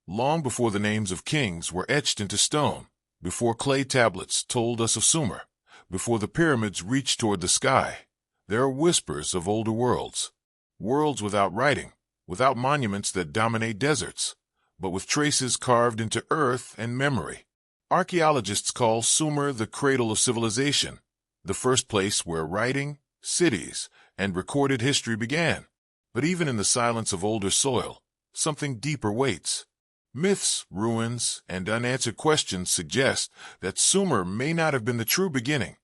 long before the names of kings were etched into stone, before clay tablets told us of Sumer, before the pyramids reached toward the sky. There are whispers of older worlds. Worlds without writing, without monuments that dominate deserts, but with traces carved into earth and memory. Archaeologists call Sumer the cradle of civilization, the first place where writing, cities, and recorded history began. But even in the silence of older soil, something deeper waits. Myths, ruins, and unanswered questions suggest that Sumer may not have been the true beginning,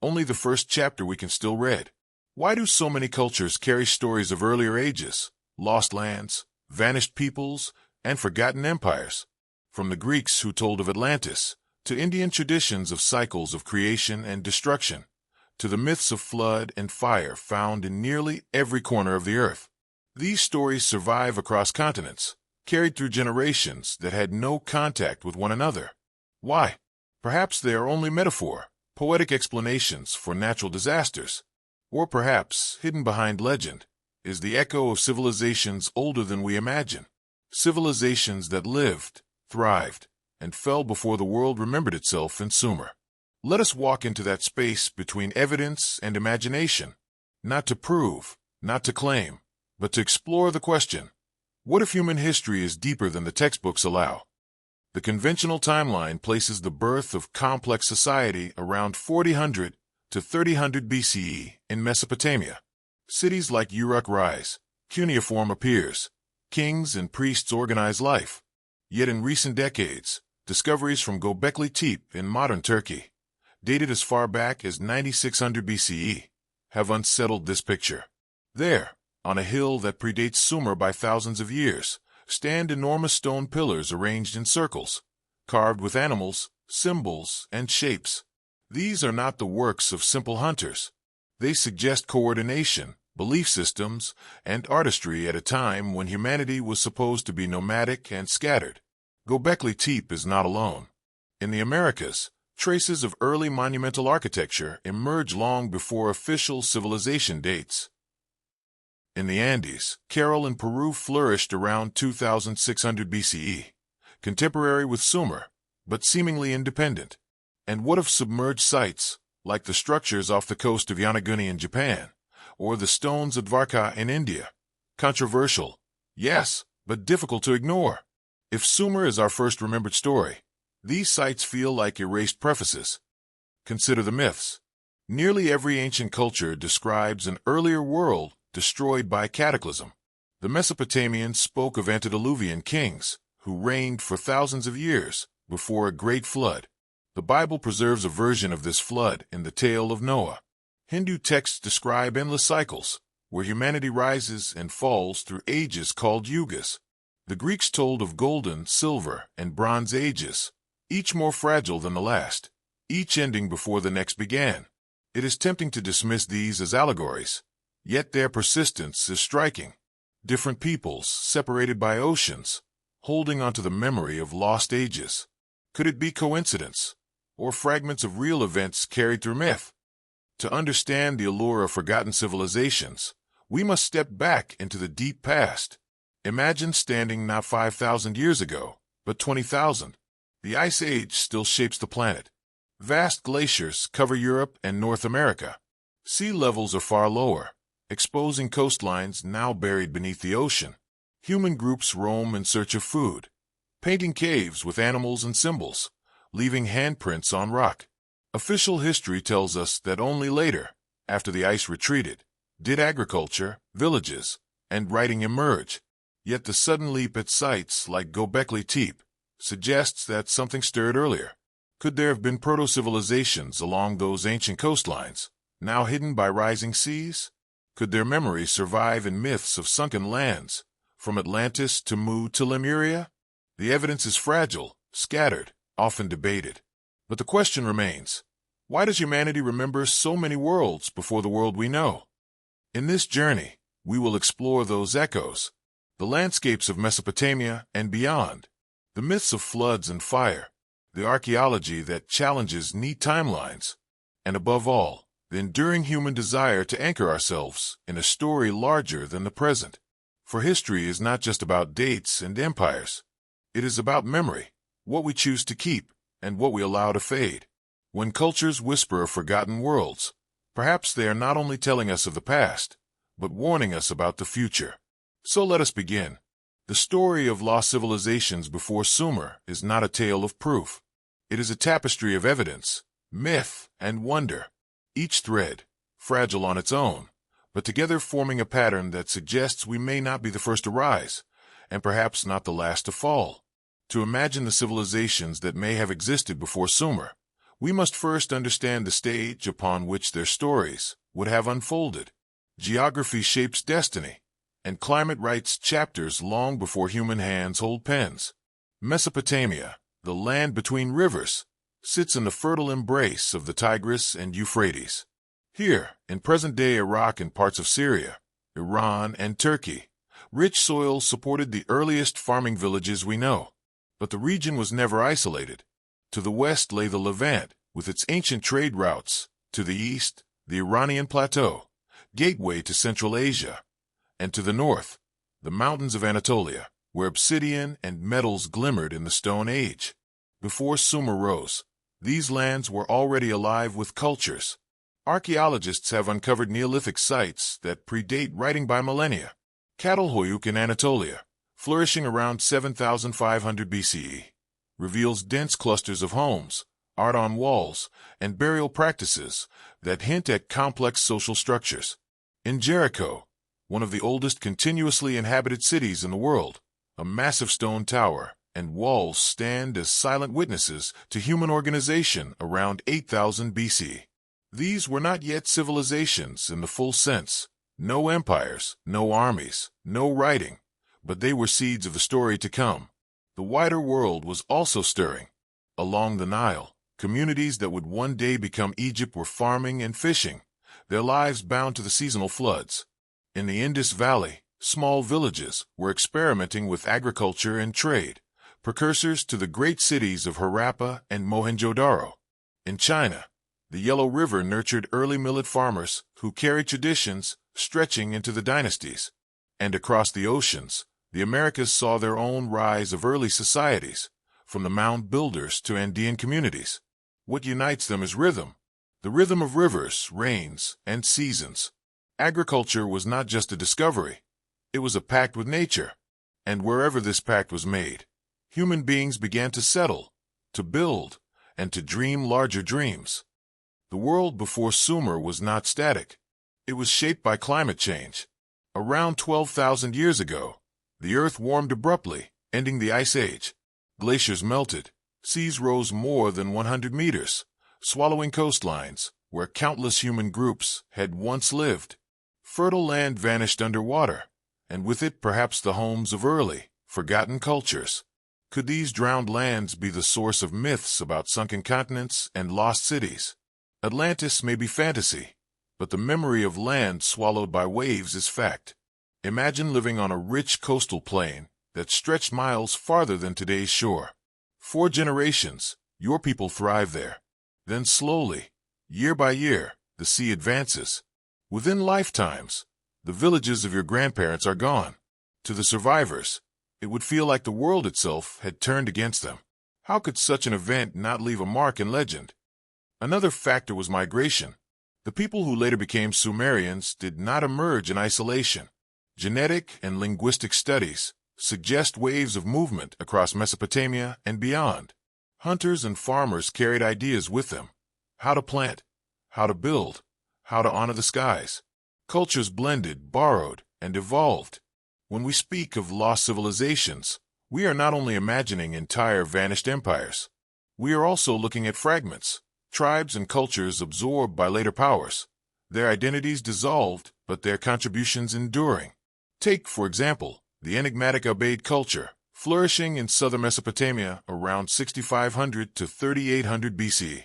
only the first chapter we can still read. Why do so many cultures carry stories of earlier ages, lost lands, vanished peoples, and forgotten empires? From the Greeks who told of Atlantis, to Indian traditions of cycles of creation and destruction, to the myths of flood and fire found in nearly every corner of the earth. These stories survive across continents, carried through generations that had no contact with one another. Why? Perhaps they are only metaphor, poetic explanations for natural disasters. Or perhaps, hidden behind legend, is the echo of civilizations older than we imagine. Civilizations that lived, thrived, and fell before the world remembered itself in Sumer. Let us walk into that space between evidence and imagination, not to prove, not to claim, but to explore the question, what if human history is deeper than the textbooks allow? The conventional timeline places the birth of complex society around 4000 to 3000 BCE in Mesopotamia. Cities like Uruk rise, cuneiform appears, kings and priests organize life. Yet in recent decades, discoveries from Göbekli Tepe in modern Turkey, dated as far back as 9600 BCE, have unsettled this picture. There, on a hill that predates Sumer by thousands of years, stand enormous stone pillars arranged in circles, carved with animals, symbols, and shapes. These are not the works of simple hunters. They suggest coordination, belief systems, and artistry at a time when humanity was supposed to be nomadic and scattered. Göbekli Tepe is not alone. In the Americas, traces of early monumental architecture emerge long before official civilization dates. In the Andes, Caral in Peru flourished around 2600 BCE, contemporary with Sumer, but seemingly independent. And what of submerged sites, like the structures off the coast of Yonaguni in Japan, or the stones at Dwarka in India? Controversial, yes, but difficult to ignore. If Sumer is our first remembered story, these sites feel like erased prefaces. Consider the myths. Nearly every ancient culture describes an earlier world destroyed by cataclysm. The Mesopotamians spoke of antediluvian kings who reigned for thousands of years before a great flood. The Bible preserves a version of this flood in the tale of Noah. Hindu texts describe endless cycles, where humanity rises and falls through ages called yugas. The Greeks told of golden, silver, and bronze ages, each more fragile than the last, each ending before the next began. It is tempting to dismiss these as allegories, yet their persistence is striking. Different peoples, separated by oceans, holding onto the memory of lost ages. Could it be coincidence, or fragments of real events carried through myth? To understand the allure of forgotten civilizations, we must step back into the deep past. Imagine standing not 5,000 years ago, but 20,000. The Ice Age still shapes the planet. Vast glaciers cover Europe and North America. Sea levels are far lower, exposing coastlines now buried beneath the ocean. Human groups roam in search of food, painting caves with animals and symbols, leaving handprints on rock. Official history tells us that only later, after the ice retreated, did agriculture, villages, and writing emerge. Yet the sudden leap at sites like Göbekli Tepe suggests that something stirred earlier. Could there have been proto-civilizations along those ancient coastlines, now hidden by rising seas? Could their memories survive in myths of sunken lands, from Atlantis to Mu to Lemuria? The evidence is fragile, scattered, often debated. But the question remains, why does humanity remember so many worlds before the world we know? In this journey, we will explore those echoes, the landscapes of Mesopotamia and beyond, the myths of floods and fire, the archaeology that challenges neat timelines, and above all, the enduring human desire to anchor ourselves in a story larger than the present. For history is not just about dates and empires. It is about memory, what we choose to keep, and what we allow to fade. When cultures whisper of forgotten worlds, perhaps they are not only telling us of the past, but warning us about the future. So let us begin. The story of lost civilizations before Sumer is not a tale of proof. It is a tapestry of evidence, myth, and wonder, each thread, fragile on its own, but together forming a pattern that suggests we may not be the first to rise, and perhaps not the last to fall. To imagine the civilizations that may have existed before Sumer, we must first understand the stage upon which their stories would have unfolded. Geography shapes destiny, and climate writes chapters long before human hands hold pens. Mesopotamia, the land between rivers, sits in the fertile embrace of the Tigris and Euphrates. Here, in present-day Iraq and parts of Syria, Iran, and Turkey, rich soil supported the earliest farming villages we know. But the region was never isolated. To the west lay the Levant, with its ancient trade routes. To the east, the Iranian plateau, gateway to Central Asia. And to the north, the mountains of Anatolia, where obsidian and metals glimmered in the Stone Age. Before Sumer rose, these lands were already alive with cultures. Archaeologists have uncovered Neolithic sites that predate writing by millennia. Catalhoyuk in Anatolia, flourishing around 7,500 BCE, reveals dense clusters of homes, art on walls, and burial practices that hint at complex social structures. In Jericho, one of the oldest continuously inhabited cities in the world, a massive stone tower and walls stand as silent witnesses to human organization around 8,000 BC. These were not yet civilizations in the full sense. No empires, no armies, no writing, but they were seeds of the story to come. The wider world was also stirring. Along the Nile, communities that would one day become Egypt were farming and fishing, their lives bound to the seasonal floods. In the Indus Valley, small villages were experimenting with agriculture and trade, precursors to the great cities of Harappa and Mohenjo-daro. In China, the Yellow River nurtured early millet farmers who carried traditions stretching into the dynasties. And across the oceans, the Americas saw their own rise of early societies, from the mound builders to Andean communities. What unites them is rhythm, the rhythm of rivers, rains, and seasons. Agriculture was not just a discovery, it was a pact with nature. And wherever this pact was made, human beings began to settle, to build, and to dream larger dreams. The world before Sumer was not static. It was shaped by climate change. Around 12,000 years ago, the Earth warmed abruptly, ending the Ice Age. Glaciers melted, seas rose more than 100 meters, swallowing coastlines where countless human groups had once lived. Fertile land vanished underwater, and with it perhaps the homes of early, forgotten cultures. Could these drowned lands be the source of myths about sunken continents and lost cities? Atlantis may be fantasy, but the memory of land swallowed by waves is fact. Imagine living on a rich coastal plain that stretched miles farther than today's shore. 4 generations, your people thrive there. Then slowly, year by year, the sea advances. Within lifetimes, the villages of your grandparents are gone. To the survivors, it would feel like the world itself had turned against them. How could such an event not leave a mark in legend? Another factor was migration. The people who later became Sumerians did not emerge in isolation. Genetic and linguistic studies suggest waves of movement across Mesopotamia and beyond. Hunters and farmers carried ideas with them: how to plant, how to build, how to honor the skies. Cultures blended, borrowed, and evolved. When we speak of lost civilizations, we are not only imagining entire vanished empires. We are also looking at fragments, tribes and cultures absorbed by later powers, their identities dissolved, but their contributions enduring. Take, for example, the enigmatic Ubaid culture, flourishing in southern Mesopotamia around 6,500 to 3,800 BC.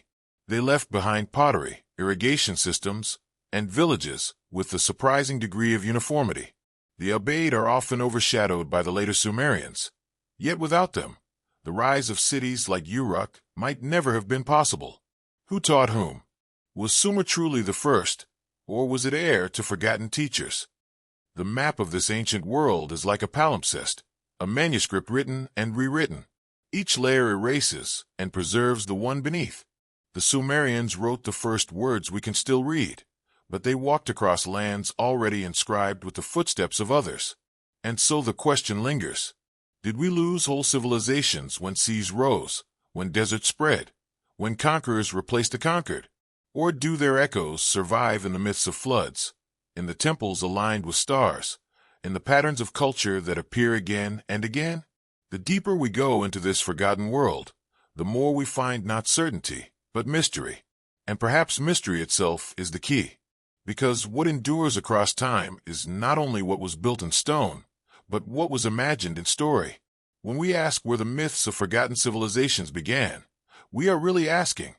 They left behind pottery, irrigation systems, and villages with a surprising degree of uniformity. The Ubaid are often overshadowed by the later Sumerians. Yet without them, the rise of cities like Uruk might never have been possible. Who taught whom? Was Sumer truly the first, or was it heir to forgotten teachers? The map of this ancient world is like a palimpsest, a manuscript written and rewritten. Each layer erases and preserves the one beneath. The Sumerians wrote the first words we can still read, but they walked across lands already inscribed with the footsteps of others. And so the question lingers. Did we lose whole civilizations when seas rose, when deserts spread, when conquerors replaced the conquered? Or do their echoes survive in the myths of floods, in the temples aligned with stars, in the patterns of culture that appear again and again? The deeper we go into this forgotten world, the more we find not certainty, but mystery. And perhaps mystery itself is the key. Because what endures across time is not only what was built in stone, but what was imagined in story. When we ask where the myths of forgotten civilizations began, we are really asking,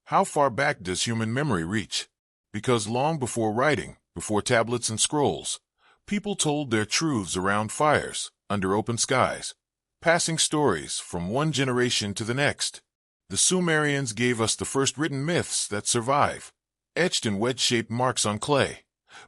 how far back does human memory reach? Because long before writing, before tablets and scrolls, people told their truths around fires, under open skies, passing stories from one generation to the next. The Sumerians gave us the first written myths that survive, etched in wedge-shaped marks on clay.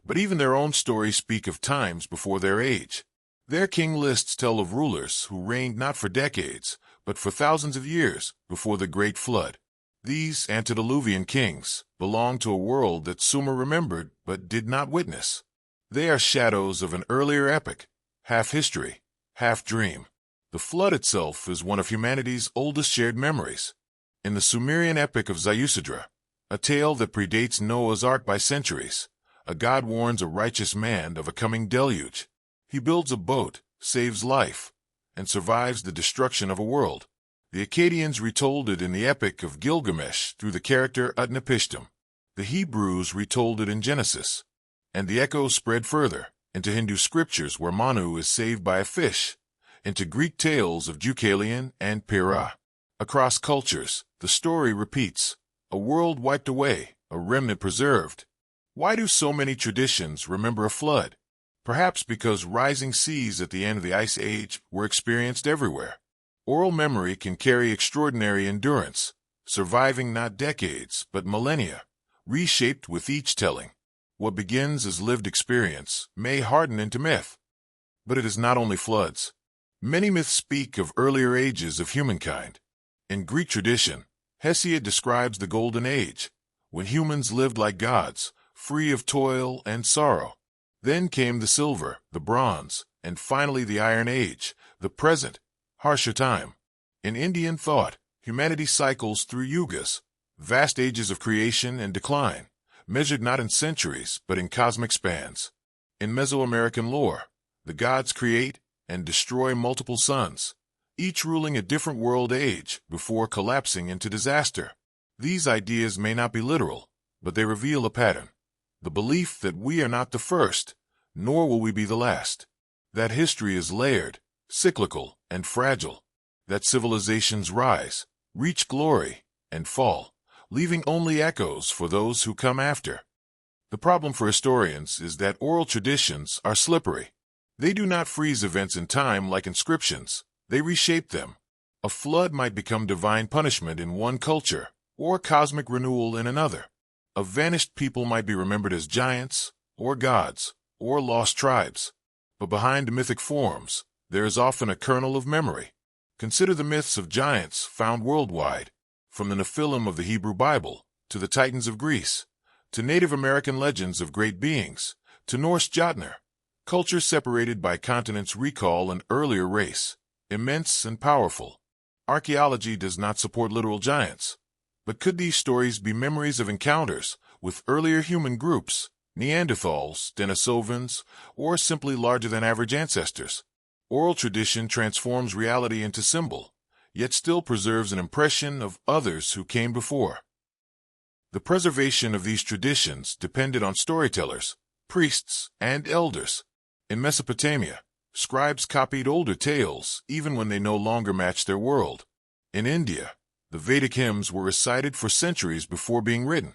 But even their own stories speak of times before their age. Their king lists tell of rulers who reigned not for decades, but for thousands of years before the Great Flood. These antediluvian kings belong to a world that Sumer remembered but did not witness. They are shadows of an earlier epoch, half history, half dream. The flood itself is one of humanity's oldest shared memories. In the Sumerian epic of Ziusudra, a tale that predates Noah's Ark by centuries, a god warns a righteous man of a coming deluge. He builds a boat, saves life, and survives the destruction of a world. The Akkadians retold it in the epic of Gilgamesh through the character Utnapishtim. The Hebrews retold it in Genesis. And the echo spread further, into Hindu scriptures where Manu is saved by a fish, into Greek tales of Deucalion and Pyrrha. Across cultures, the story repeats. A world wiped away, a remnant preserved. Why do so many traditions remember a flood? Perhaps because rising seas at the end of the Ice Age were experienced everywhere. Oral memory can carry extraordinary endurance, surviving not decades, but millennia, reshaped with each telling. What begins as lived experience may harden into myth. But it is not only floods. Many myths speak of earlier ages of humankind. In Greek tradition, Hesiod describes the Golden Age, when humans lived like gods, free of toil and sorrow. Then came the Silver, the Bronze, and finally the Iron Age, the present, harsher time. In Indian thought, humanity cycles through yugas, vast ages of creation and decline, measured not in centuries but in cosmic spans. In Mesoamerican lore, the gods create and destroy multiple suns, each ruling a different world age before collapsing into disaster. These ideas may not be literal, but they reveal a pattern. The belief that we are not the first, nor will we be the last. That history is layered, cyclical, and fragile. That civilizations rise, reach glory, and fall, leaving only echoes for those who come after. The problem for historians is that oral traditions are slippery. They do not freeze events in time like inscriptions. They reshape them. A flood might become divine punishment in one culture, or cosmic renewal in another. A vanished people might be remembered as giants, or gods, or lost tribes. But behind the mythic forms, there is often a kernel of memory. Consider the myths of giants found worldwide, from the Nephilim of the Hebrew Bible, to the Titans of Greece, to Native American legends of great beings, to Norse Jotnar. Cultures separated by continents recall an earlier race, immense and powerful. Archaeology does not support literal giants. But could these stories be memories of encounters with earlier human groups, Neanderthals, Denisovans, or simply larger-than-average ancestors? Oral tradition transforms reality into symbol, yet still preserves an impression of others who came before. The preservation of these traditions depended on storytellers, priests, and elders. In Mesopotamia, scribes copied older tales even when they no longer matched their world. In India, the Vedic hymns were recited for centuries before being written,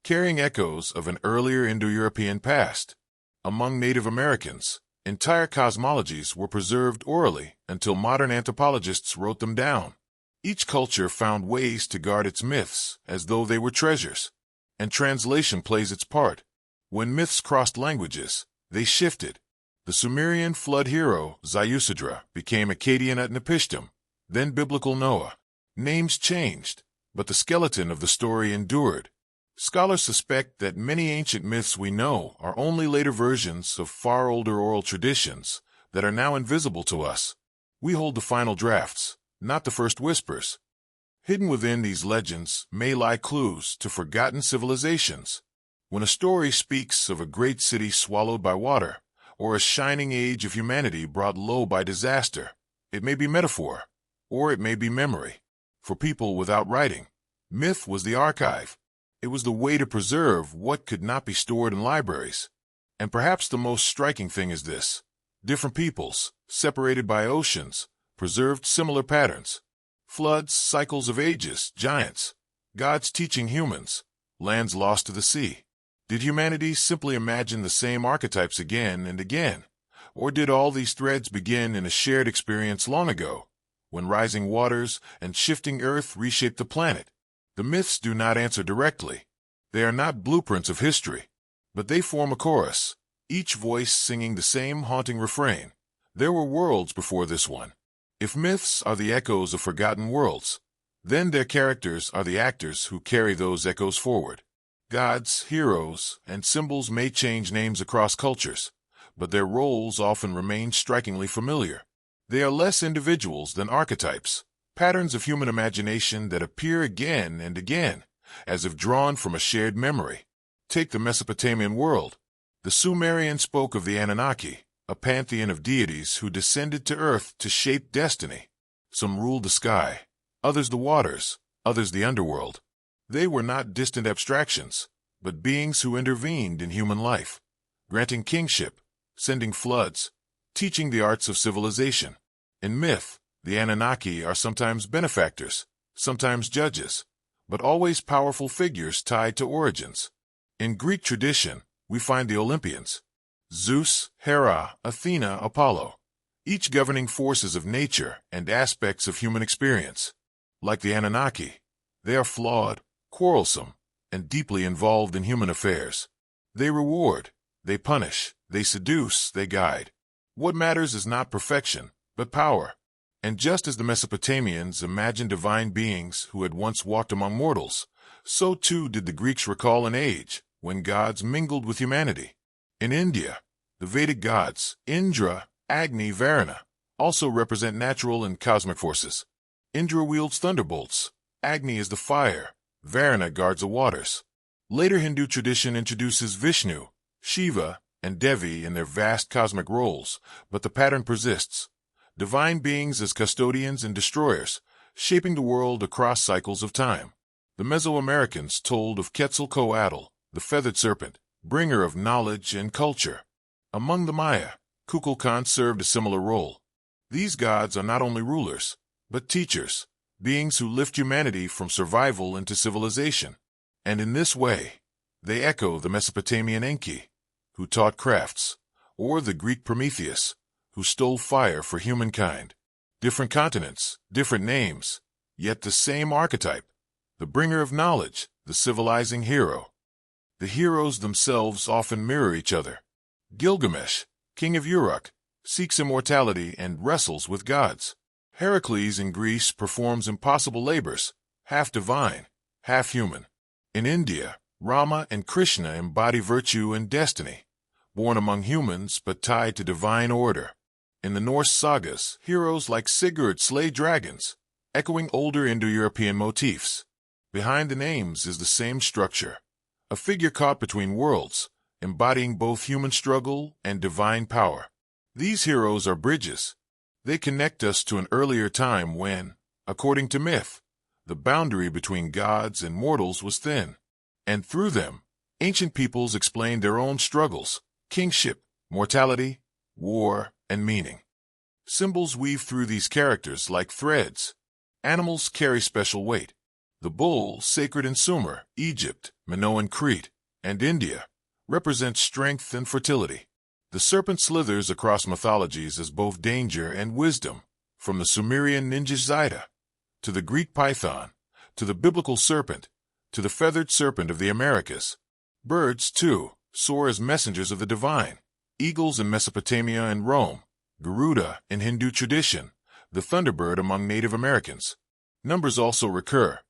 carrying echoes of an earlier Indo-European past. Among Native Americans, entire cosmologies were preserved orally until modern anthropologists wrote them down. Each culture found ways to guard its myths as though they were treasures. And translation plays its part. When myths crossed languages, they shifted. The Sumerian flood hero, Ziusadra, became Akkadian Utnapishtim, then biblical Noah. Names changed, but the skeleton of the story endured. Scholars suspect that many ancient myths we know are only later versions of far older oral traditions that are now invisible to us. We hold the final drafts, not the first whispers. Hidden within these legends may lie clues to forgotten civilizations. When a story speaks of a great city swallowed by water, or a shining age of humanity brought low by disaster, it may be metaphor, or it may be memory. For people without writing, myth was the archive. It was the way to preserve what could not be stored in libraries. And perhaps the most striking thing is this: different peoples, separated by oceans, preserved similar patterns. Floods, cycles of ages, giants, gods teaching humans, lands lost to the sea. Did humanity simply imagine the same archetypes again and again? Or did all these threads begin in a shared experience long ago, when rising waters and shifting earth reshaped the planet? The myths do not answer directly. They are not blueprints of history, but they form a chorus, each voice singing the same haunting refrain. There were worlds before this one. If myths are the echoes of forgotten worlds, then their characters are the actors who carry those echoes forward. Gods, heroes, and symbols may change names across cultures, but their roles often remain strikingly familiar. They are less individuals than archetypes, patterns of human imagination that appear again and again, as if drawn from a shared memory. Take the Mesopotamian world. The Sumerians spoke of the Anunnaki, a pantheon of deities who descended to earth to shape destiny. Some ruled the sky, others the waters, others the underworld. They were not distant abstractions, but beings who intervened in human life, granting kingship, sending floods, teaching the arts of civilization. In myth, the Anunnaki are sometimes benefactors, sometimes judges, but always powerful figures tied to origins. In Greek tradition, we find the Olympians: Zeus, Hera, Athena, Apollo, each governing forces of nature and aspects of human experience. Like the Anunnaki, they are flawed, quarrelsome, and deeply involved in human affairs. They reward, they punish, they seduce, they guide. What matters is not perfection, but power. And just as the Mesopotamians imagined divine beings who had once walked among mortals, so too did the Greeks recall an age when gods mingled with humanity. In India, the Vedic gods, Indra, Agni, Varuna, also represent natural and cosmic forces. Indra wields thunderbolts, Agni is the fire, Varuna guards the waters. Later Hindu tradition introduces Vishnu, Shiva, and Devi in their vast cosmic roles, but the pattern persists. Divine beings as custodians and destroyers, shaping the world across cycles of time. The Mesoamericans told of Quetzalcoatl, the feathered serpent, bringer of knowledge and culture. Among the Maya, Kukulkan served a similar role. These gods are not only rulers, but teachers, beings who lift humanity from survival into civilization. And in this way, they echo the Mesopotamian Enki, who taught crafts, or the Greek Prometheus, who stole fire for humankind. Different continents, different names, yet the same archetype, the bringer of knowledge, the civilizing hero. The heroes themselves often mirror each other. Gilgamesh, king of Uruk, seeks immortality and wrestles with gods. Heracles in Greece performs impossible labors, half divine, half human. In India, Rama and Krishna embody virtue and destiny, born among humans but tied to divine order. In the Norse sagas, heroes like Sigurd slay dragons, echoing older Indo-European motifs. Behind the names is the same structure, a figure caught between worlds, embodying both human struggle and divine power. These heroes are bridges. They connect us to an earlier time when, according to myth, the boundary between gods and mortals was thin. And through them, ancient peoples explained their own struggles, kingship, mortality, war, and meaning. Symbols weave through these characters like threads. Animals carry special weight. The bull, sacred in Sumer, Egypt, Minoan Crete, and India, represents strength and fertility. The serpent slithers across mythologies as both danger and wisdom, from the Sumerian ninja Zida, to the Greek python, to the biblical serpent, to the feathered serpent of the Americas. Birds, too, soar as messengers of the divine, eagles in Mesopotamia and Rome, Garuda in Hindu tradition, the thunderbird among Native Americans. Numbers also recur.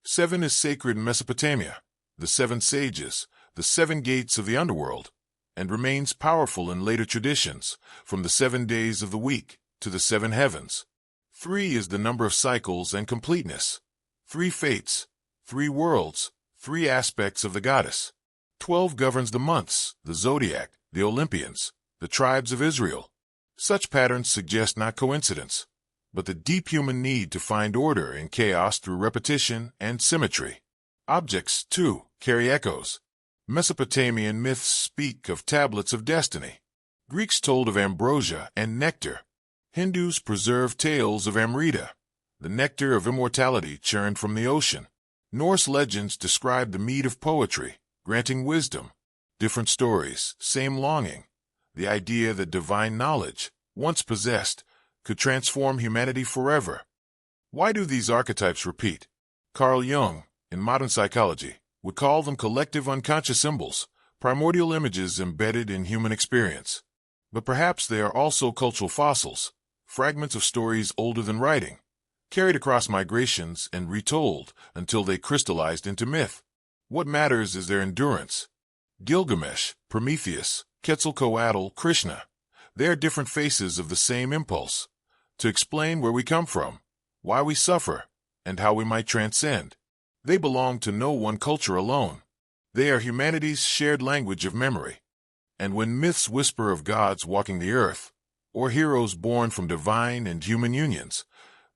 7 is sacred in Mesopotamia, the 7 sages, the 7 gates of the underworld, and remains powerful in later traditions, from the 7 days of the week to the 7 heavens. 3 is the number of cycles and completeness. 3 fates, 3 worlds, 3 aspects of the goddess. 12 governs the months, the zodiac, the Olympians, the tribes of Israel. Such patterns suggest not coincidence, but the deep human need to find order in chaos through repetition and symmetry. Objects, too, carry echoes. Mesopotamian myths speak of tablets of destiny. Greeks told of ambrosia and nectar. Hindus preserve tales of Amrita, the nectar of immortality churned from the ocean. Norse legends describe the mead of poetry, granting wisdom. Different stories, same longing. The idea that divine knowledge, once possessed, could transform humanity forever. Why do these archetypes repeat? Carl Jung, in Modern Psychology, would call them collective unconscious symbols, primordial images embedded in human experience. But perhaps they are also cultural fossils, fragments of stories older than writing, carried across migrations and retold until they crystallized into myth. What matters is their endurance. Gilgamesh, Prometheus, Quetzalcoatl, Krishna. They are different faces of the same impulse, to explain where we come from, why we suffer, and how we might transcend. They belong to no one culture alone. They are humanity's shared language of memory. And when myths whisper of gods walking the earth, or heroes born from divine and human unions,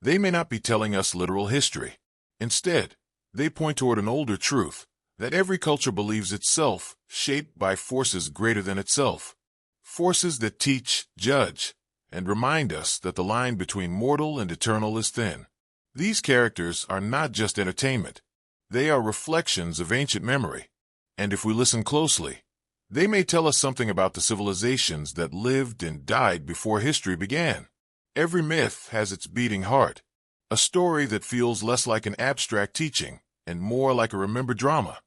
they may not be telling us literal history. Instead, they point toward an older truth, that every culture believes itself shaped by forces greater than itself. Forces that teach, judge, and remind us that the line between mortal and eternal is thin. These characters are not just entertainment. They are reflections of ancient memory. And if we listen closely, they may tell us something about the civilizations that lived and died before history began. Every myth has its beating heart, a story that feels less like an abstract teaching and more like a remembered drama,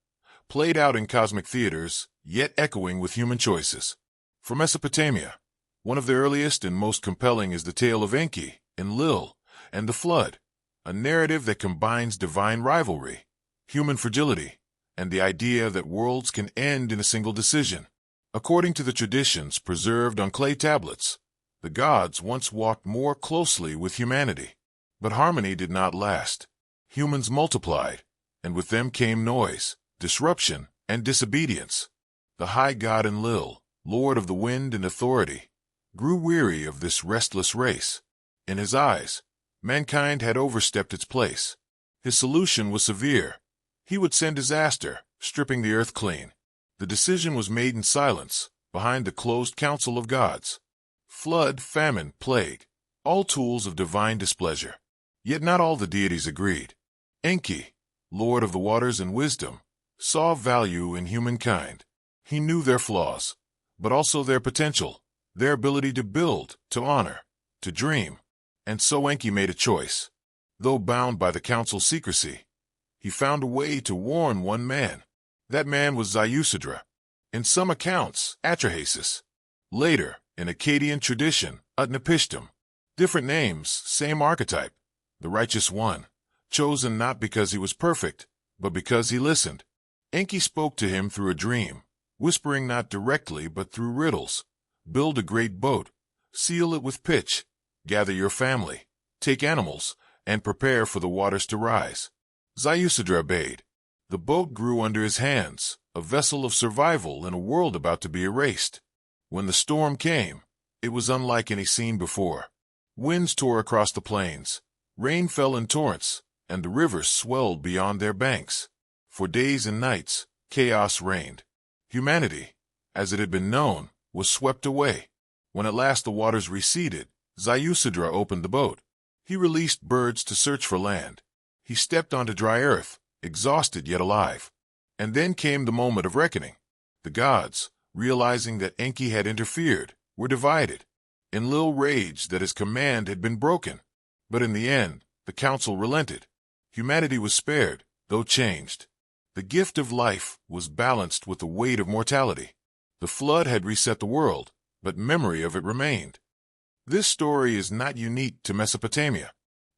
played out in cosmic theaters, yet echoing with human choices. For Mesopotamia, one of the earliest and most compelling is the tale of Enki, Enlil, and the Flood, a narrative that combines divine rivalry, human fragility, and the idea that worlds can end in a single decision. According to the traditions preserved on clay tablets, the gods once walked more closely with humanity. But harmony did not last. Humans multiplied, and with them came noise, disruption, and disobedience. The high god Enlil, lord of the wind and authority, grew weary of this restless race. In his eyes, mankind had overstepped its place. His solution was severe. He would send disaster, stripping the earth clean. The decision was made in silence, behind the closed council of gods. Flood, famine, plague, all tools of divine displeasure. Yet not all the deities agreed. Enki, lord of the waters and wisdom, saw value in humankind. He knew their flaws, but also their potential, their ability to build, to honor, to dream. And so Enki made a choice. Though bound by the council's secrecy, he found a way to warn one man. That man was Ziusudra. In some accounts, Atrahasis. Later, in Akkadian tradition, Utnapishtim. Different names, same archetype. The righteous one, chosen not because he was perfect, but because he listened. Enki spoke to him through a dream, whispering not directly but through riddles. Build a great boat, seal it with pitch, gather your family, take animals, and prepare for the waters to rise. Ziusudra obeyed. The boat grew under his hands, a vessel of survival in a world about to be erased. When the storm came, it was unlike any seen before. Winds tore across the plains, rain fell in torrents, and the rivers swelled beyond their banks. For days and nights, chaos reigned. Humanity, as it had been known, was swept away. When at last the waters receded, Ziusudra opened the boat. He released birds to search for land. He stepped onto dry earth, exhausted yet alive. And then came the moment of reckoning. The gods, realizing that Enki had interfered, were divided. Enlil raged that his command had been broken. But in the end, the council relented. Humanity was spared, though changed. The gift of life was balanced with the weight of mortality. The flood had reset the world, but memory of it remained. This story is not unique to Mesopotamia.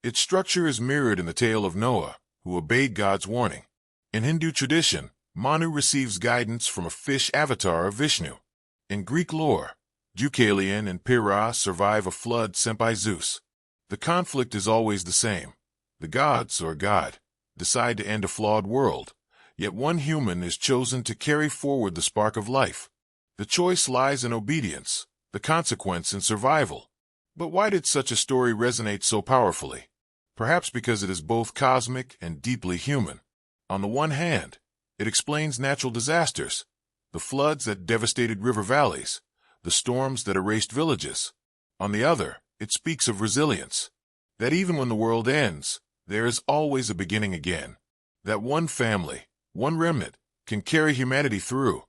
Its structure is mirrored in the tale of Noah, who obeyed God's warning. In Hindu tradition, Manu receives guidance from a fish avatar of Vishnu. In Greek lore, Deucalion and Pyrrha survive a flood sent by Zeus. The conflict is always the same. The gods, or God, decide to end a flawed world, yet one human is chosen to carry forward the spark of life. The choice lies in obedience, the consequence in survival. But why did such a story resonate so powerfully? Perhaps because it is both cosmic and deeply human. On the one hand, it explains natural disasters, the floods that devastated river valleys, the storms that erased villages. On the other, it speaks of resilience, that even when the world ends, there is always a beginning again, that one family, one remnant, can carry humanity through.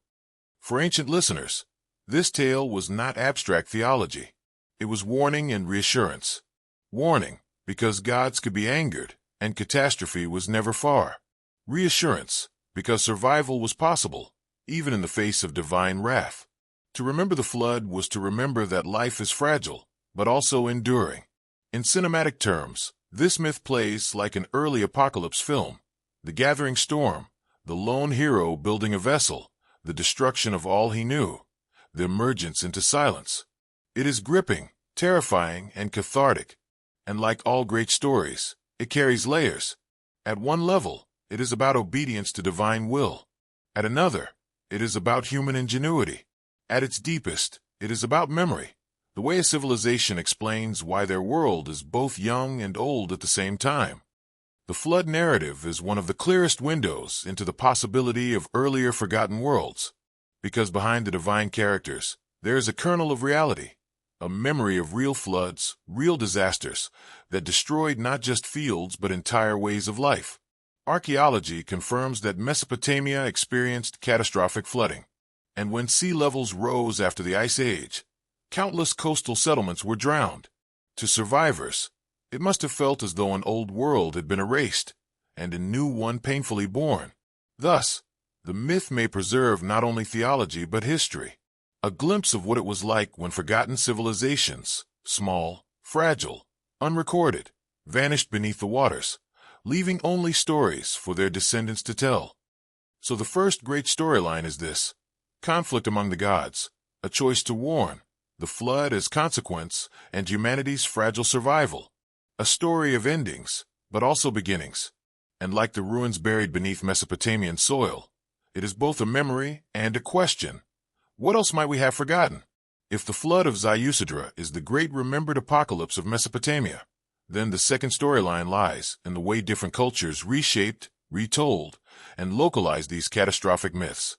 For ancient listeners, this tale was not abstract theology. It was warning and reassurance. Warning, because gods could be angered, and catastrophe was never far. Reassurance, because survival was possible, even in the face of divine wrath. To remember the flood was to remember that life is fragile, but also enduring. In cinematic terms, this myth plays like an early apocalypse film. The gathering storm, the lone hero building a vessel, the destruction of all he knew, the emergence into silence. It is gripping, terrifying, and cathartic. And like all great stories, it carries layers. At one level, it is about obedience to divine will. At another, it is about human ingenuity. At its deepest, it is about memory, the way a civilization explains why their world is both young and old at the same time. The flood narrative is one of the clearest windows into the possibility of earlier forgotten worlds, because behind the divine characters, there is a kernel of reality, a memory of real floods, real disasters that destroyed not just fields but entire ways of life. Archaeology confirms that Mesopotamia experienced catastrophic flooding, and when sea levels rose after the Ice Age, countless coastal settlements were drowned. To survivors, it must have felt as though an old world had been erased, and a new one painfully born. Thus, the myth may preserve not only theology but history, a glimpse of what it was like when forgotten civilizations, small, fragile, unrecorded, vanished beneath the waters, leaving only stories for their descendants to tell. So the first great storyline is this: conflict among the gods, a choice to warn, the flood as consequence, and humanity's fragile survival. A story of endings, but also beginnings. And like the ruins buried beneath Mesopotamian soil, it is both a memory and a question. What else might we have forgotten? If the flood of Ziusidra is the great remembered apocalypse of Mesopotamia, then the second storyline lies in the way different cultures reshaped, retold, and localized these catastrophic myths.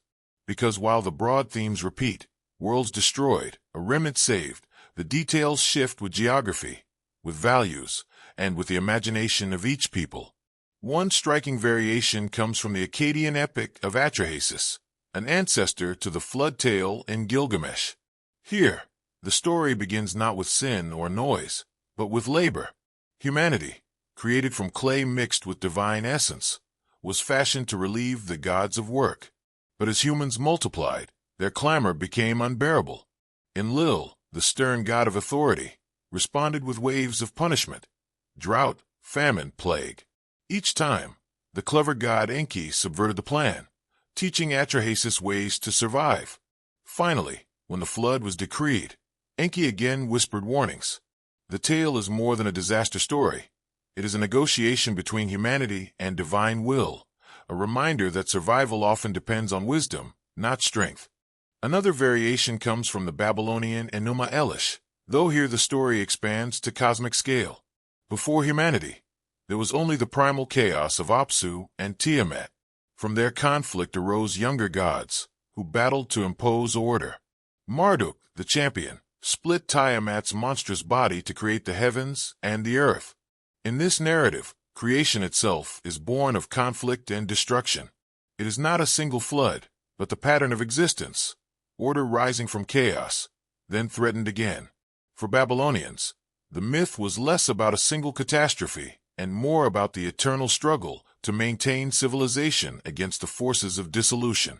Because while the broad themes repeat, worlds destroyed, a remnant saved, the details shift with geography, with values, and with the imagination of each people. One striking variation comes from the Akkadian epic of Atrahasis, an ancestor to the flood tale in Gilgamesh. Here, the story begins not with sin or noise, but with labor. Humanity, created from clay mixed with divine essence, was fashioned to relieve the gods of work. But as humans multiplied, their clamor became unbearable. Enlil, the stern god of authority, responded with waves of punishment: drought, famine, plague. Each time, the clever god Enki subverted the plan, teaching Atrahasis ways to survive. Finally, when the flood was decreed, Enki again whispered warnings. The tale is more than a disaster story. It is a negotiation between humanity and divine will, a reminder that survival often depends on wisdom, not strength. Another variation comes from the Babylonian Enuma Elish, though here the story expands to cosmic scale. Before humanity, there was only the primal chaos of Apsu and Tiamat. From their conflict arose younger gods, who battled to impose order. Marduk, the champion, split Tiamat's monstrous body to create the heavens and the earth. In this narrative, creation itself is born of conflict and destruction. It is not a single flood, but the pattern of existence, order rising from chaos, then threatened again. For Babylonians, the myth was less about a single catastrophe and more about the eternal struggle to maintain civilization against the forces of dissolution.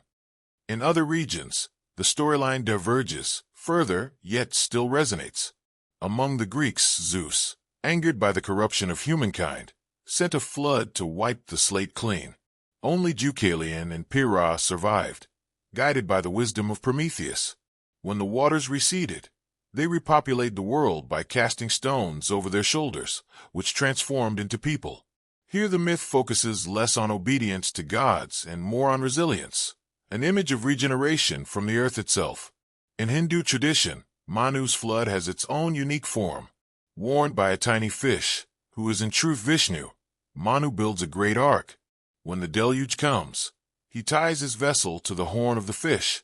In other regions, the storyline diverges, further, yet still resonates. Among the Greeks, Zeus, angered by the corruption of humankind, sent a flood to wipe the slate clean. Only Deucalion and Pyrrha survived, guided by the wisdom of Prometheus. When the waters receded, they repopulated the world by casting stones over their shoulders, which transformed into people. Here the myth focuses less on obedience to gods and more on resilience, an image of regeneration from the earth itself. In Hindu tradition, Manu's flood has its own unique form. Warned by a tiny fish, who is in truth Vishnu, Manu builds a great ark. When the deluge comes, he ties his vessel to the horn of the fish,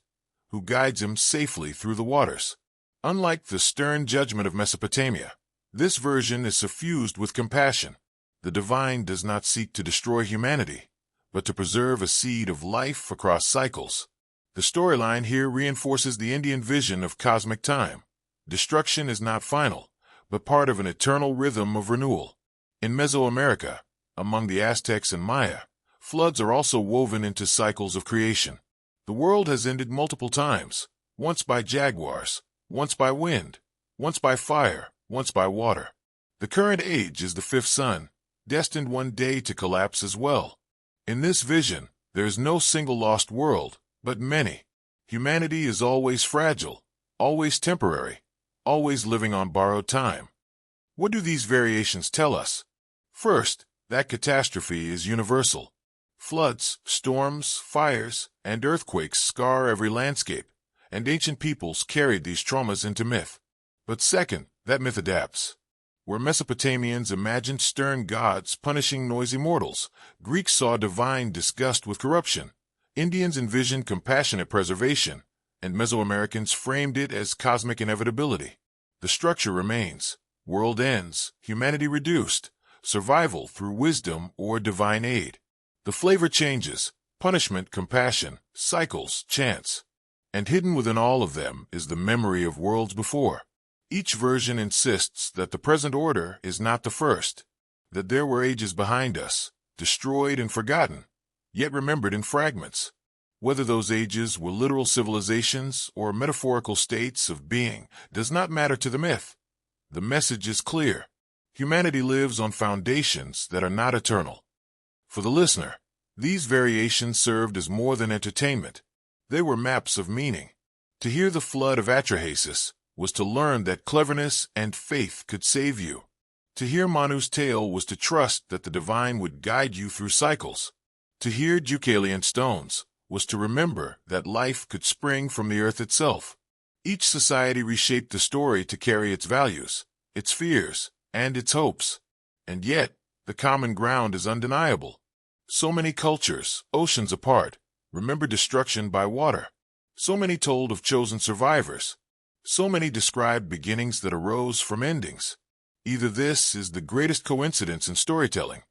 who guides him safely through the waters. Unlike the stern judgment of Mesopotamia, this version is suffused with compassion. The divine does not seek to destroy humanity, but to preserve a seed of life across cycles. The storyline here reinforces the Indian vision of cosmic time. Destruction is not final, but part of an eternal rhythm of renewal. In Mesoamerica, among the Aztecs and Maya, floods are also woven into cycles of creation. The world has ended multiple times, once by jaguars, once by wind, once by fire, once by water. The current age is the fifth sun, destined one day to collapse as well. In this vision, there is no single lost world, but many. Humanity is always fragile, always temporary, always living on borrowed time. What do these variations tell us? First, that catastrophe is universal. Floods, storms, fires, and earthquakes scar every landscape, and ancient peoples carried these traumas into myth. But second, that myth adapts. Where Mesopotamians imagined stern gods punishing noisy mortals, Greeks saw divine disgust with corruption. Indians envisioned compassionate preservation, and Mesoamericans framed it as cosmic inevitability. The structure remains. World ends, humanity reduced, survival through wisdom or divine aid. The flavor changes, punishment, compassion, cycles, chance. And hidden within all of them is the memory of worlds before. Each version insists that the present order is not the first, that there were ages behind us, destroyed and forgotten, yet remembered in fragments. Whether those ages were literal civilizations or metaphorical states of being does not matter to the myth. The message is clear. Humanity lives on foundations that are not eternal. For the listener, these variations served as more than entertainment. They were maps of meaning. To hear the flood of Atrahasis was to learn that cleverness and faith could save you. To hear Manu's tale was to trust that the divine would guide you through cycles. To hear Deucalion stones was to remember that life could spring from the earth itself. Each society reshaped the story to carry its values, its fears, and its hopes. And yet, the common ground is undeniable. So many cultures, oceans apart, remember destruction by water. So many told of chosen survivors. So many described beginnings that arose from endings. Either this is the greatest coincidence in storytelling,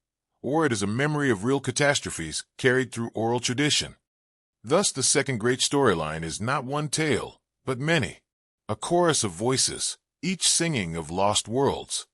or it is a memory of real catastrophes carried through oral tradition. Thus, the second great storyline is not one tale, but many. A chorus of voices, each singing of lost worlds.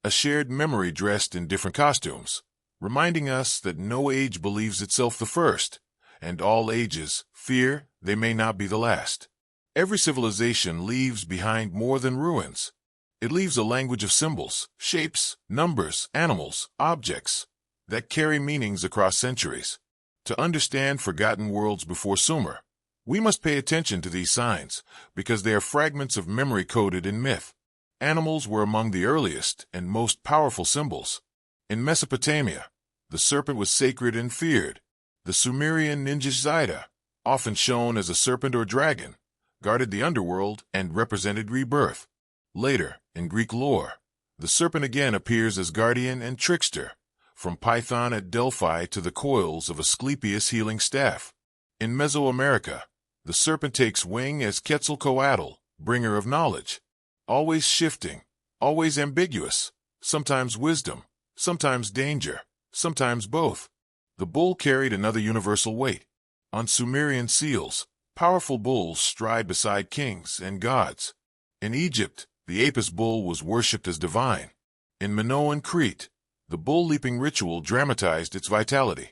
A shared memory dressed in different costumes, reminding us that no age believes itself the first, and all ages fear they may not be the last. Every civilization leaves behind more than ruins. It leaves a language of symbols, shapes, numbers, animals, objects that carry meanings across centuries. To understand forgotten worlds before Sumer, we must pay attention to these signs because they are fragments of memory coded in myth. Animals were among the earliest and most powerful symbols. In Mesopotamia, the serpent was sacred and feared. The Sumerian ninja Zida, often shown as a serpent or dragon, guarded the underworld and represented rebirth. Later, in Greek lore, the serpent again appears as guardian and trickster, from Python at Delphi to the coils of Asclepius' healing staff. In Mesoamerica, the serpent takes wing as Quetzalcoatl, bringer of knowledge. Always shifting, always ambiguous, sometimes wisdom, sometimes danger, sometimes both. The bull carried another universal weight. On Sumerian seals, powerful bulls stride beside kings and gods. In Egypt, the Apis bull was worshipped as divine. In Minoan Crete, the bull-leaping ritual dramatized its vitality.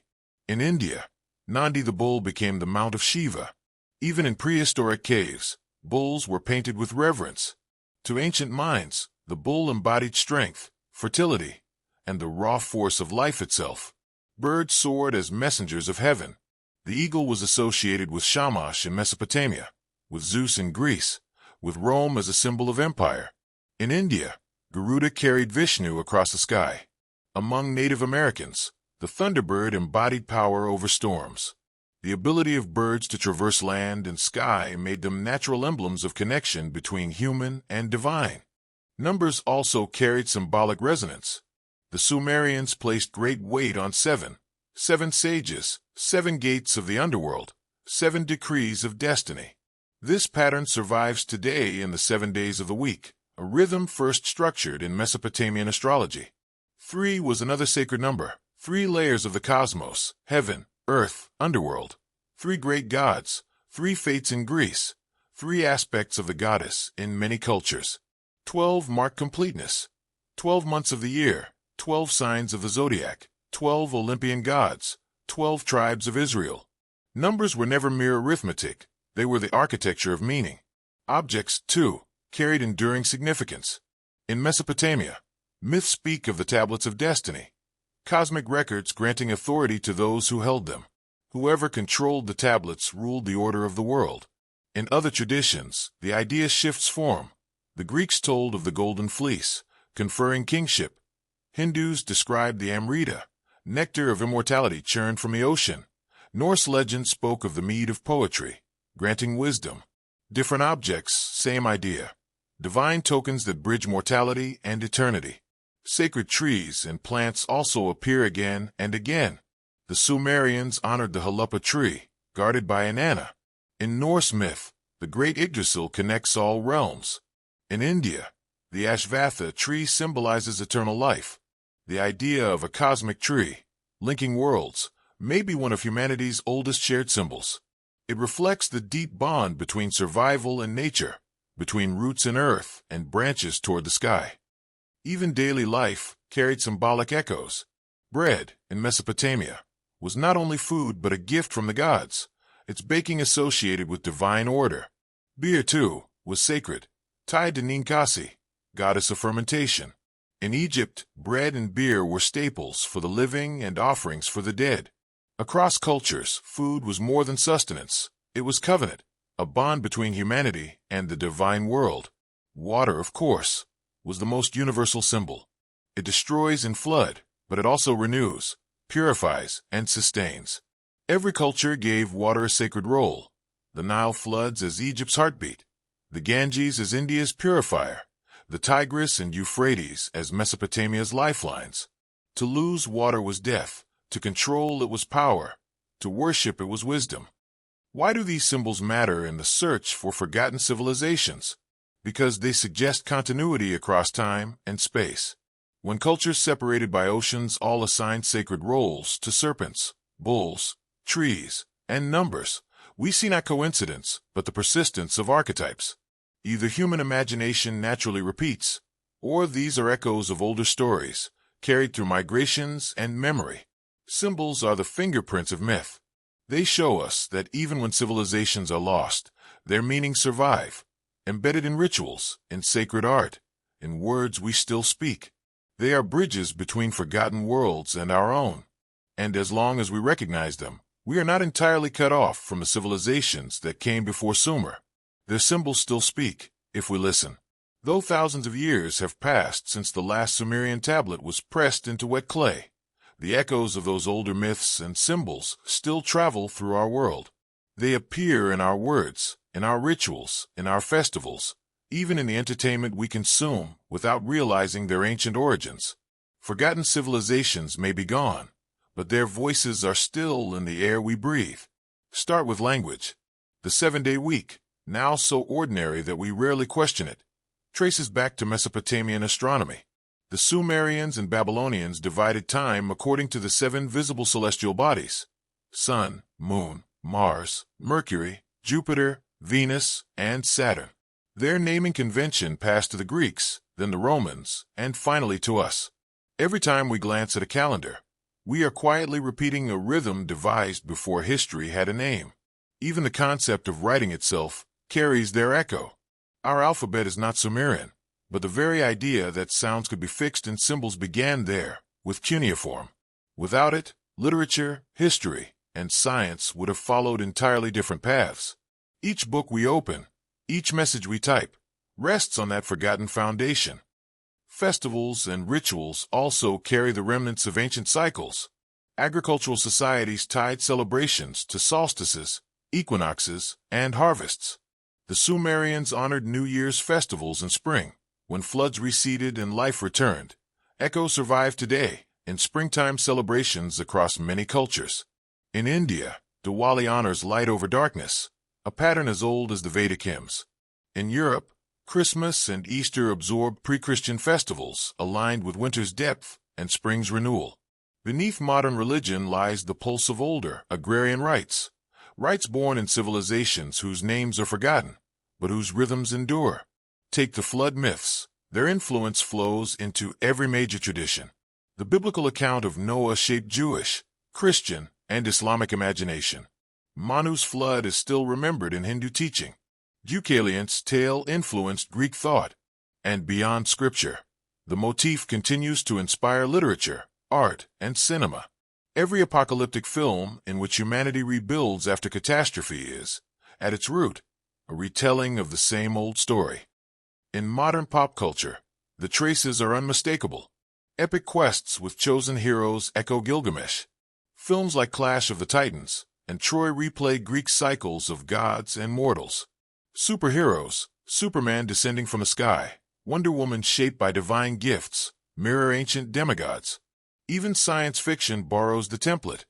In India, Nandi the bull became the mount of Shiva. Even in prehistoric caves, Bulls were painted with reverence. To ancient minds, the bull embodied strength, fertility, and the raw force of life itself. Birds soared as messengers of heaven. The eagle was associated with Shamash in Mesopotamia, with Zeus in Greece, with Rome as a symbol of empire. In India, Garuda carried Vishnu across the sky. Among Native Americans, the thunderbird embodied power over storms. The ability of birds to traverse land and sky made them natural emblems of connection between human and divine. Numbers also carried symbolic resonance. The Sumerians placed great weight on seven sages, 7 gates of the underworld, 7 decrees of destiny. This pattern survives today in the 7 days of the week, a rhythm first structured in Mesopotamian astrology. 3 was another sacred number, 3 layers of the cosmos, heaven, earth, underworld, 3 great gods, 3 fates in Greece, 3 aspects of the goddess in many cultures. 12 marked completeness, 12 months of the year, 12 signs of the zodiac, 12 Olympian gods, 12 tribes of Israel. Numbers were never mere arithmetic, they were the architecture of meaning. Objects, too, carried enduring significance. In Mesopotamia, myths speak of the tablets of destiny, cosmic records granting authority to those who held them. Whoever controlled the tablets ruled the order of the world. In other traditions, the idea shifts form. The Greeks told of the golden fleece, conferring kingship. Hindus described the Amrita, nectar of immortality churned from the ocean. Norse legend spoke of the mead of poetry, granting wisdom. Different objects, same idea. Divine tokens that bridge mortality and eternity. Sacred trees and plants also appear again and again. The Sumerians honored the Haluppa tree, guarded by Inanna. In Norse myth, the great Yggdrasil connects all realms. In India, the Ashvatha tree symbolizes eternal life. The idea of a cosmic tree, linking worlds, may be one of humanity's oldest shared symbols. It reflects the deep bond between survival and nature, between roots in earth and branches toward the sky. Even daily life carried symbolic echoes. Bread, in Mesopotamia, was not only food but a gift from the gods, its baking associated with divine order. Beer, too, was sacred, tied to Ninkasi, goddess of fermentation. In Egypt, bread and beer were staples for the living and offerings for the dead. Across cultures, food was more than sustenance. It was covenant, a bond between humanity and the divine world. Water, of course, was the most universal symbol. It destroys in flood, but it also renews, purifies, and sustains. Every culture gave water a sacred role. The Nile floods as Egypt's heartbeat, the Ganges as India's purifier, the Tigris and Euphrates as Mesopotamia's lifelines. To lose water was death, to control it was power, to worship it was wisdom. Why do these symbols matter in the search for forgotten civilizations? Because they suggest continuity across time and space. When cultures separated by oceans all assigned sacred roles to serpents, bulls, trees, and numbers, we see not coincidence, but the persistence of archetypes. Either human imagination naturally repeats, or these are echoes of older stories, carried through migrations and memory. Symbols are the fingerprints of myth. They show us that even when civilizations are lost, their meanings survive, embedded in rituals, in sacred art, in words we still speak. They are bridges between forgotten worlds and our own. And as long as we recognize them, we are not entirely cut off from the civilizations that came before Sumer. Their symbols still speak, if we listen. Though thousands of years have passed since the last Sumerian tablet was pressed into wet clay, the echoes of those older myths and symbols still travel through our world. They appear in our words, in our rituals, in our festivals, even in the entertainment we consume without realizing their ancient origins. Forgotten civilizations may be gone, but their voices are still in the air we breathe. Start with language. The 7-day week, now so ordinary that we rarely question it, traces back to Mesopotamian astronomy. The Sumerians and Babylonians divided time according to the 7 visible celestial bodies: Sun, Moon, Mars, Mercury, Jupiter, Venus, and Saturn. Their naming convention passed to the Greeks, then the Romans, and finally to us. Every time we glance at a calendar, we are quietly repeating a rhythm devised before history had a name. Even the concept of writing itself carries their echo. Our alphabet is not Sumerian, but the very idea that sounds could be fixed in symbols began there, with cuneiform. Without it, literature, history, and science would have followed entirely different paths. Each book we open, each message we type, rests on that forgotten foundation. Festivals and rituals also carry the remnants of ancient cycles. Agricultural societies tied celebrations to solstices, equinoxes, and harvests. The Sumerians honored New Year's festivals in spring, when floods receded and life returned. Echoes survive today in springtime celebrations across many cultures. In India, Diwali honors light over darkness, a pattern as old as the Vedic hymns. In Europe, Christmas and Easter absorbed pre-Christian festivals aligned with winter's depth and spring's renewal. Beneath modern religion lies the pulse of older, agrarian rites born in civilizations whose names are forgotten, but whose rhythms endure. Take the flood myths. Their influence flows into every major tradition. The biblical account of Noah shaped Jewish, Christian, and Islamic imagination. Manu's flood is still remembered in Hindu teaching. Deucalion's tale influenced Greek thought. And beyond scripture, the motif continues to inspire literature, art, and cinema. Every apocalyptic film in which humanity rebuilds after catastrophe is, at its root, a retelling of the same old story. In modern pop culture, the traces are unmistakable. Epic quests with chosen heroes echo Gilgamesh. Films like Clash of the Titans and Troy replay Greek cycles of gods and mortals. Superheroes, Superman descending from the sky, Wonder Woman shaped by divine gifts, mirror ancient demigods. Even science fiction borrows the template.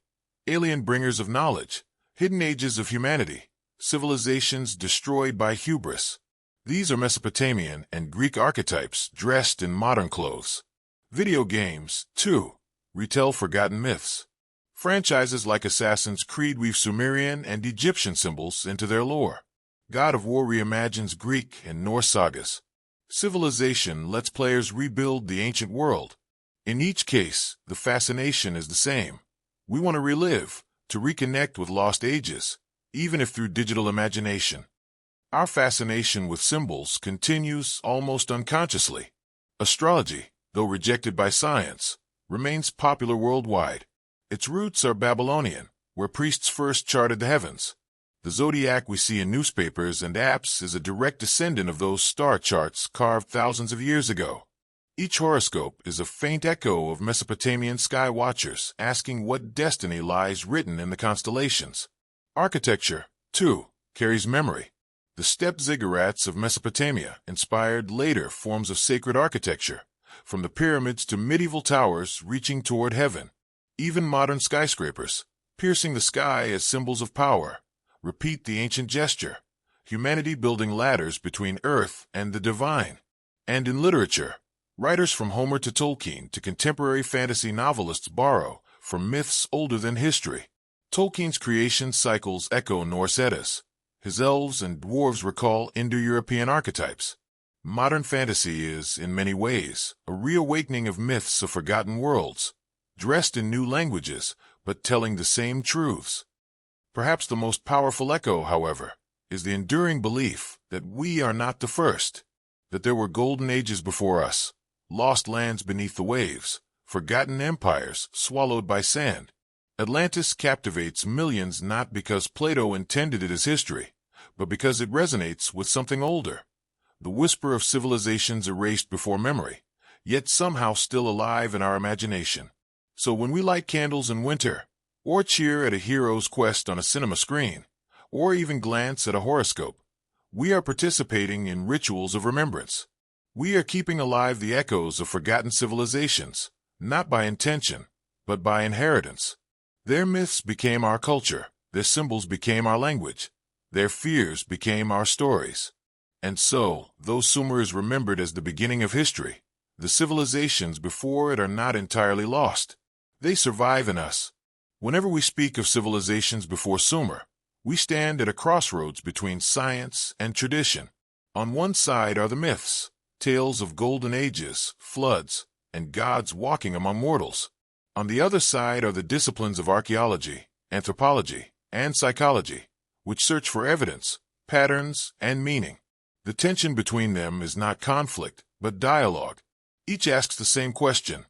Alien bringers of knowledge, hidden ages of humanity, civilizations destroyed by hubris. These are Mesopotamian and Greek archetypes dressed in modern clothes. Video games, too, retell forgotten myths. Franchises like Assassin's Creed weave Sumerian and Egyptian symbols into their lore. God of War reimagines Greek and Norse sagas. Civilization lets players rebuild the ancient world. In each case, the fascination is the same. We want to relive, to reconnect with lost ages, even if through digital imagination. Our fascination with symbols continues almost unconsciously. Astrology, though rejected by science, remains popular worldwide. Its roots are Babylonian, where priests first charted the heavens. The zodiac we see in newspapers and apps is a direct descendant of those star charts carved thousands of years ago. Each horoscope is a faint echo of Mesopotamian sky watchers asking what destiny lies written in the constellations. Architecture, too, carries memory. The steppe ziggurats of Mesopotamia inspired later forms of sacred architecture, from the pyramids to medieval towers reaching toward heaven. Even modern skyscrapers, piercing the sky as symbols of power, repeat the ancient gesture, humanity building ladders between earth and the divine. And in literature, writers from Homer to Tolkien to contemporary fantasy novelists borrow from myths older than history. Tolkien's creation cycles echo Norse Eddas. His elves and dwarves recall Indo-European archetypes. Modern fantasy is, in many ways, a reawakening of myths of forgotten worlds, dressed in new languages, but telling the same truths. Perhaps the most powerful echo, however, is the enduring belief that we are not the first, that there were golden ages before us, lost lands beneath the waves, forgotten empires swallowed by sand. Atlantis captivates millions not because Plato intended it as history, but because it resonates with something older. The whisper of civilizations erased before memory, yet somehow still alive in our imagination. So when we light candles in winter, or cheer at a hero's quest on a cinema screen, or even glance at a horoscope, we are participating in rituals of remembrance. We are keeping alive the echoes of forgotten civilizations, not by intention, but by inheritance. Their myths became our culture, their symbols became our language, their fears became our stories. And so, though Sumer is remembered as the beginning of history, the civilizations before it are not entirely lost. They survive in us. Whenever we speak of civilizations before Sumer, we stand at a crossroads between science and tradition. On one side are the myths, tales of golden ages, floods, and gods walking among mortals. On the other side are the disciplines of archaeology, anthropology, and psychology, which search for evidence, patterns, and meaning. The tension between them is not conflict, but dialogue. Each asks the same question: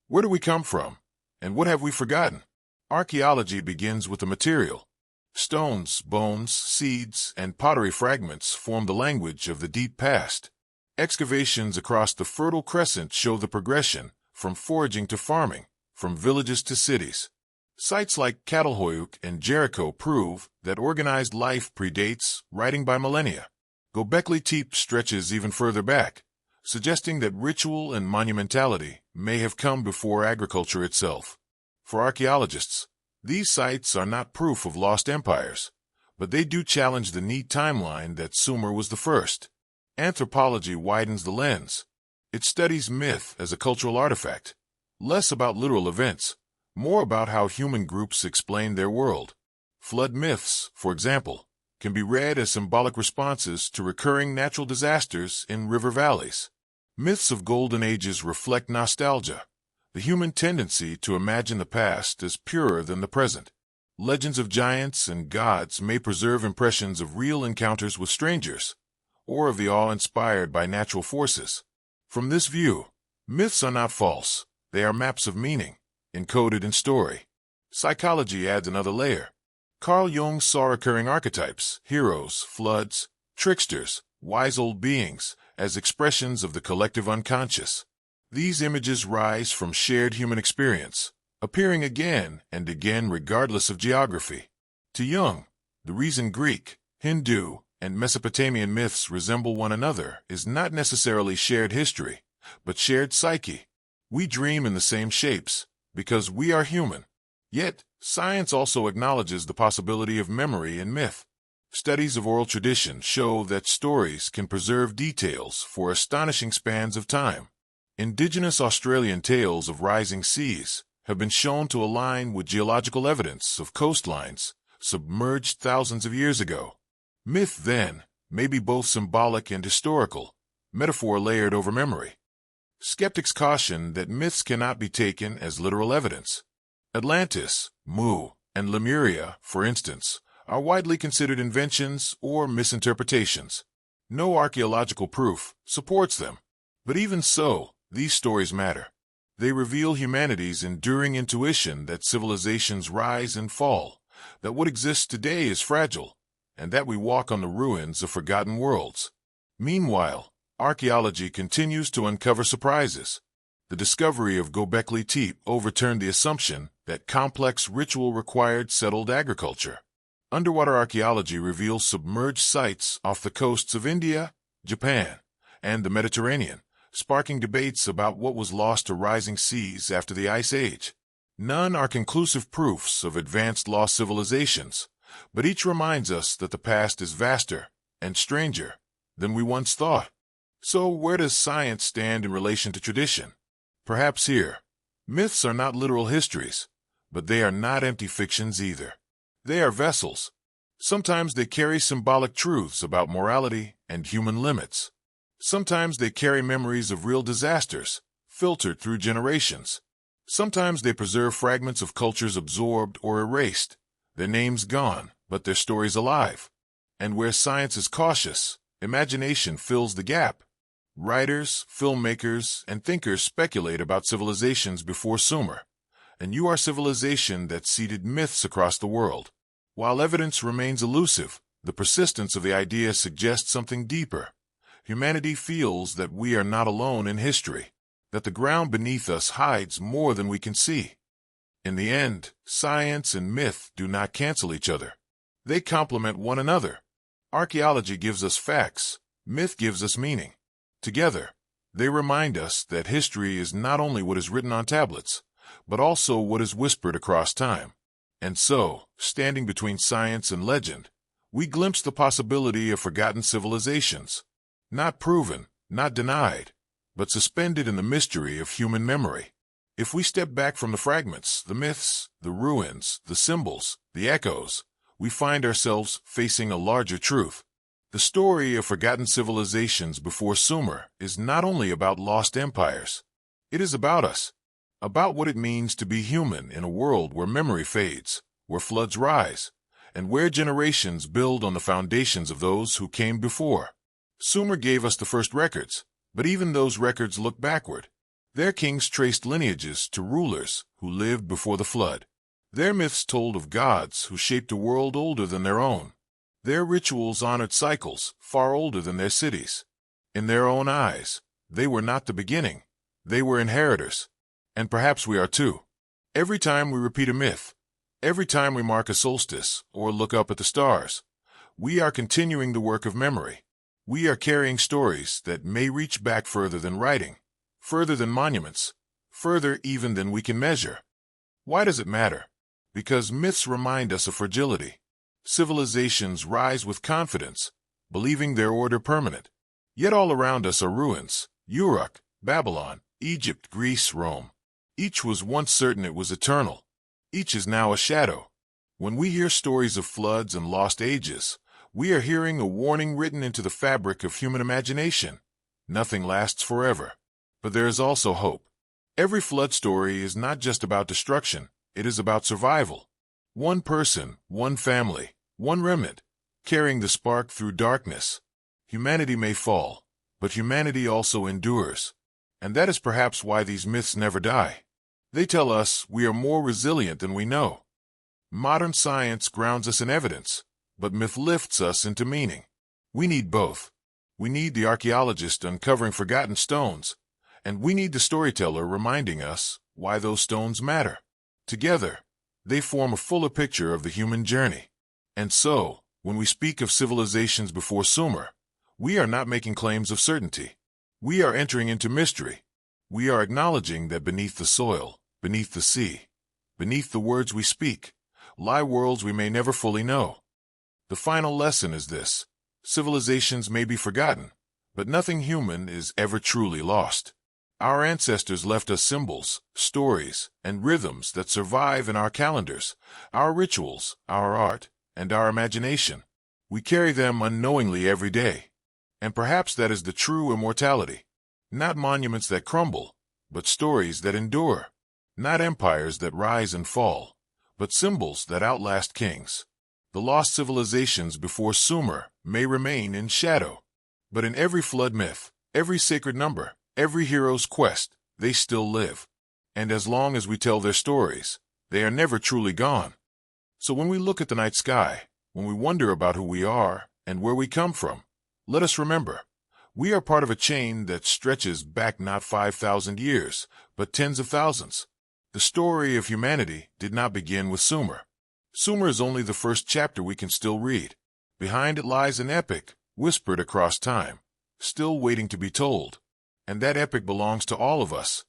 where do we come from? And what have we forgotten? Archaeology begins with the material. Stones, bones, seeds, and pottery fragments form the language of the deep past. Excavations across the Fertile Crescent show the progression, from foraging to farming, from villages to cities. Sites like Catalhoyuk and Jericho prove that organized life predates writing by millennia. Göbekli Tepe stretches even further back, suggesting that ritual and monumentality may have come before agriculture itself. For archaeologists, these sites are not proof of lost empires, but they do challenge the neat timeline that Sumer was the first. Anthropology widens the lens. It studies myth as a cultural artifact, less about literal events, more about how human groups explain their world. Flood myths, for example, can be read as symbolic responses to recurring natural disasters in river valleys. Myths of golden ages reflect nostalgia, the human tendency to imagine the past as purer than the present. Legends of giants and gods may preserve impressions of real encounters with strangers, or of the awe inspired by natural forces. From this view, myths are not false. They are maps of meaning, encoded in story. Psychology adds another layer. Carl Jung saw recurring archetypes, heroes, floods, tricksters, wise old beings, as expressions of the collective unconscious. These images rise from shared human experience, appearing again and again regardless of geography. To Jung, the reason Greek, Hindu, and Mesopotamian myths resemble one another is not necessarily shared history, but shared psyche. We dream in the same shapes, because we are human. Yet, science also acknowledges the possibility of memory in myth. Studies of oral tradition show that stories can preserve details for astonishing spans of time. Indigenous Australian tales of rising seas have been shown to align with geological evidence of coastlines submerged thousands of years ago. Myth, then, may be both symbolic and historical, metaphor layered over memory. Skeptics caution that myths cannot be taken as literal evidence. Atlantis, Mu, and Lemuria, for instance, are widely considered inventions or misinterpretations. No archaeological proof supports them. But even so, these stories matter. They reveal humanity's enduring intuition that civilizations rise and fall, that what exists today is fragile, and that we walk on the ruins of forgotten worlds. Meanwhile, archaeology continues to uncover surprises. The discovery of Göbekli Tepe overturned the assumption that complex ritual required settled agriculture. Underwater archaeology reveals submerged sites off the coasts of India, Japan, and the Mediterranean, sparking debates about what was lost to rising seas after the Ice Age. None are conclusive proofs of advanced lost civilizations, but each reminds us that the past is vaster and stranger than we once thought. So where does science stand in relation to tradition? Perhaps here. Myths are not literal histories, but they are not empty fictions either. They are vessels. Sometimes they carry symbolic truths about morality and human limits. Sometimes they carry memories of real disasters, filtered through generations. Sometimes they preserve fragments of cultures absorbed or erased, their names gone, but their stories alive. And where science is cautious, imagination fills the gap. Writers, filmmakers, and thinkers speculate about civilizations before Sumer, and you are civilization that seeded myths across the world. While evidence remains elusive, the persistence of the idea suggests something deeper. Humanity feels that we are not alone in history, that the ground beneath us hides more than we can see. In the end, science and myth do not cancel each other. They complement one another. Archaeology gives us facts, myth gives us meaning. Together, they remind us that history is not only what is written on tablets, but also what is whispered across time. And so, standing between science and legend, we glimpse the possibility of forgotten civilizations. Not proven, not denied, but suspended in the mystery of human memory. If we step back from the fragments, the myths, the ruins, the symbols, the echoes, we find ourselves facing a larger truth. The story of forgotten civilizations before Sumer is not only about lost empires. It is about us, about what it means to be human in a world where memory fades, where floods rise, and where generations build on the foundations of those who came before. Sumer gave us the first records, but even those records look backward. Their kings traced lineages to rulers who lived before the flood. Their myths told of gods who shaped a world older than their own. Their rituals honored cycles far older than their cities. In their own eyes, they were not the beginning. They were inheritors. And perhaps we are too. Every time we repeat a myth, every time we mark a solstice or look up at the stars, we are continuing the work of memory. We are carrying stories that may reach back further than writing, further than monuments, further even than we can measure. Why does it matter? Because myths remind us of fragility. Civilizations rise with confidence, believing their order permanent. Yet all around us are ruins: Uruk, Babylon, Egypt, Greece, Rome. Each was once certain it was eternal. Each is now a shadow. When we hear stories of floods and lost ages, we are hearing a warning written into the fabric of human imagination. Nothing lasts forever. But there is also hope. Every flood story is not just about destruction, it is about survival. One person, one family, one remnant, carrying the spark through darkness. Humanity may fall, but humanity also endures. And that is perhaps why these myths never die. They tell us we are more resilient than we know. Modern science grounds us in evidence, but myth lifts us into meaning. We need both. We need the archaeologist uncovering forgotten stones, and we need the storyteller reminding us why those stones matter. Together, they form a fuller picture of the human journey. And so, when we speak of civilizations before Sumer, we are not making claims of certainty. We are entering into mystery. We are acknowledging that beneath the soil, beneath the sea, beneath the words we speak, lie worlds we may never fully know. The final lesson is this: civilizations may be forgotten, but nothing human is ever truly lost. Our ancestors left us symbols, stories, and rhythms that survive in our calendars, our rituals, our art, and our imagination. We carry them unknowingly every day. And perhaps that is the true immortality. Not monuments that crumble, but stories that endure. Not empires that rise and fall, but symbols that outlast kings. The lost civilizations before Sumer may remain in shadow, but in every flood myth, every sacred number, every hero's quest, they still live. And as long as we tell their stories, they are never truly gone. So when we look at the night sky, when we wonder about who we are and where we come from, let us remember, we are part of a chain that stretches back not 5,000 years, but tens of thousands. The story of humanity did not begin with Sumer. Sumer is only the first chapter we can still read. Behind it lies an epic, whispered across time, still waiting to be told. And that epic belongs to all of us,